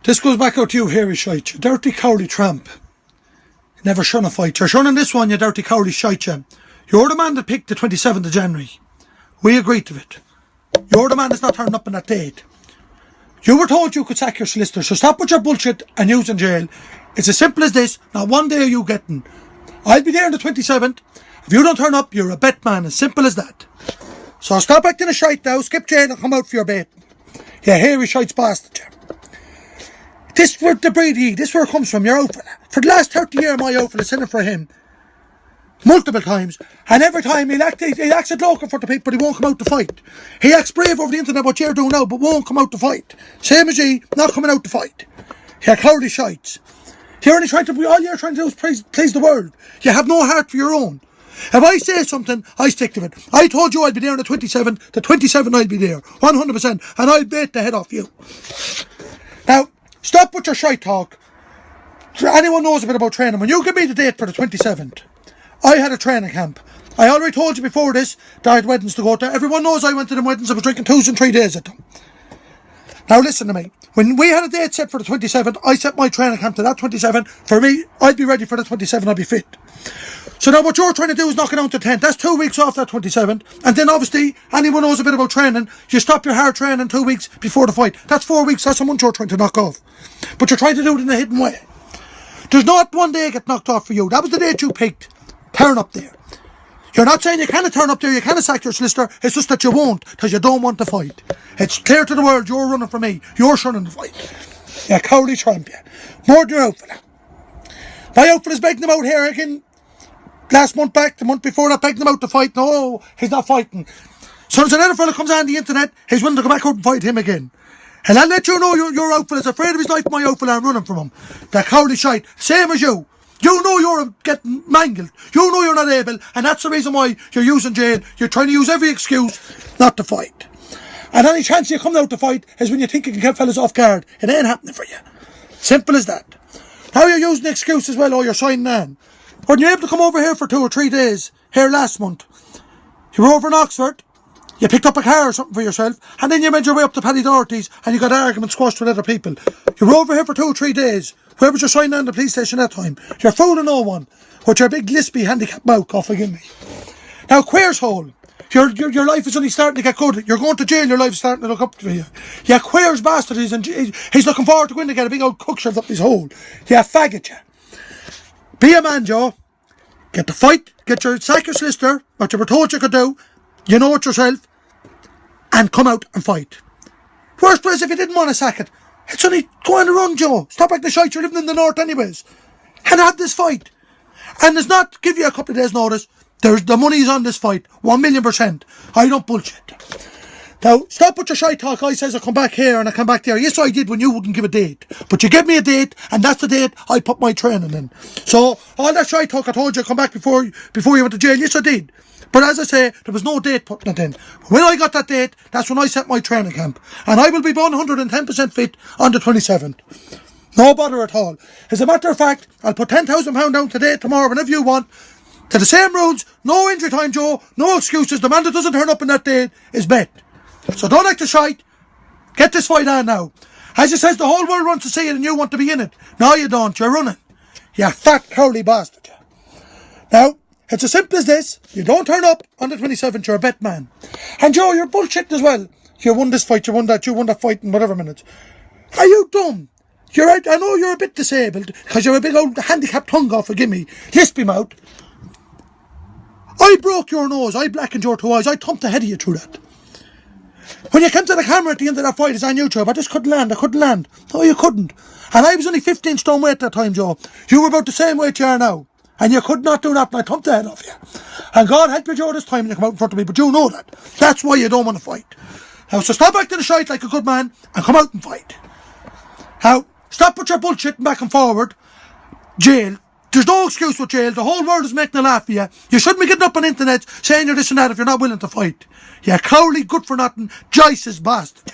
This goes back out to you, hairy shite, you dirty cowardly tramp. You never shun a fight. You're shunning this one, you dirty cowardly shite, you. You're the man that picked the 27th of January. We agreed to it. You're the man that's not turning up on that date. You were told you could sack your solicitor, so stop with your bullshit and use in jail. It's as simple as this. Not one day are you getting. I'll be there on the 27th. If you don't turn up, you're a bet man. As simple as that. So stop acting a shite now, skip jail and come out for your bait. You hairy shite's bastard, you. This where the breed he, this where it comes from, your outfit. For the last 30 years my outfit is sitting for him. Multiple times. And every time he acts it local for the people, but he won't come out to fight. He acts brave over the internet, what you're doing now, but won't come out to fight. Same as you, not coming out to fight. You're cowardly shites. All you're trying to do is please the world. You have no heart for your own. If I say something, I stick to it. I told you I'd be there on the 27th. The 27th I'll be there. 100%. And I'll bait the head off you. Now, stop with your shite talk. Anyone knows a bit about training. When you give me the date for the 27th, I had a training camp. I already told you before this that I had weddings to go to. Everyone knows I went to them weddings. I was drinking 2 and 3 days at them. Now listen to me. When we had a date set for the 27th, I set my training camp to that 27th. For me, I'd be ready for the 27th. I'd be fit. So now what you're trying to do is knock it down to 10th. That's 2 weeks off that 27th. And then obviously, anyone knows a bit about training, you stop your hard training 2 weeks before the fight. That's 4 weeks. That's a month you're trying to knock off. But you're trying to do it in a hidden way. There's not one day get knocked off for you. That was the date you picked. Turn up there. You're not saying you can't turn up there, you can't sack your solicitor. It's just that you won't, because you don't want to fight. It's clear to the world you're running for me. You're shunning the fight. You're a cowardly tramp, you. More than your outfit. My outfit is begging them out here again. Last month back, the month before that, begging them out to fight. No, he's not fighting. So as another fella comes on the internet, he's willing to go back out and fight him again. And I'll let you know your outfit is afraid of his life. My outfit, I'm running from him. That cowardly shite. Same as you. You know you're getting mangled. You know you're not able. And that's the reason why you're using jail. You're trying to use every excuse not to fight. And any chance you come out to fight is when you think you can get fellas off guard. It ain't happening for you. Simple as that. Now you're using the excuse as well, or you're signing on. When you're able to come over here for 2 or 3 days, here last month, you were over in Oxford, you picked up a car or something for yourself, and then you made your way up to Paddy Doherty's and you got an argument squashed with other people. You were over here for 2 or 3 days. Where was your sign on the police station that time? You're fooling no one with your big lispy handicapped mouth, God forgive me. Now, queer's hole. Your life is only starting to get good. You're going to jail, your life's starting to look up to you. Yeah, queer's bastard, he's looking forward to going to get a big old cook shoved up his hole. Yeah, faggot, yeah. Be a man, Joe. Get the fight, sack your solicitor, what you were told you could do, you know it yourself, and come out and fight. Worst place if you didn't want to sack it. It's only go on the run, Joe. Stop like the shite, you're living in the north anyways. And have this fight. And it's not give you a couple of days notice. The money's on this fight. 1,000,000%. I don't bullshit. Now, stop with your shite talk. I says I come back here and I come back there. Yes, I did when you wouldn't give a date. But you gave me a date, and that's the date I put my training in. So, all that shite talk I told you come back before you went to jail. Yes, I did. But as I say, there was no date putting it in. When I got that date, that's when I set my training camp. And I will be 110% fit on the 27th. No bother at all. As a matter of fact, I'll put £10,000 down today, tomorrow, whenever you want. To the same rules, no injury time, Joe, no excuses. The man that doesn't turn up on that date is bet. So don't act the shite. Get this fight on now. As it says, the whole world wants to see it and you want to be in it. No, you don't. You're running. You fat, cowardly bastard. Now, it's as simple as this. You don't turn up on the 27th, you're a bet man. And Joe, you're bullshitting as well. You won this fight, you won that fight in whatever minutes. Are you dumb? You're right. I know you're a bit disabled because you're a big old handicapped tongue, God forgive me. Lispy mouth. I broke your nose. I blackened your 2 eyes. I thumped the head of you through that. When you came to the camera at the end of that fight, it's on YouTube. I just couldn't land. I couldn't land. No, you couldn't. And I was only 15 stone weight at that time, Joe. You were about the same weight you are now. And you could not do that, and I thumped the head off you. And God help you, Joe, this time when you come out in front of me. But you know that. That's why you don't want to fight. Now, so stop acting the shite like a good man and come out and fight. Now, stop with your bullshitting back and forward. Jail. There's no excuse with jail. The whole world is making a laugh of you. You shouldn't be getting up on the internet saying you're this and that if you're not willing to fight. You're cowardly, good for nothing, Joyce's bastard.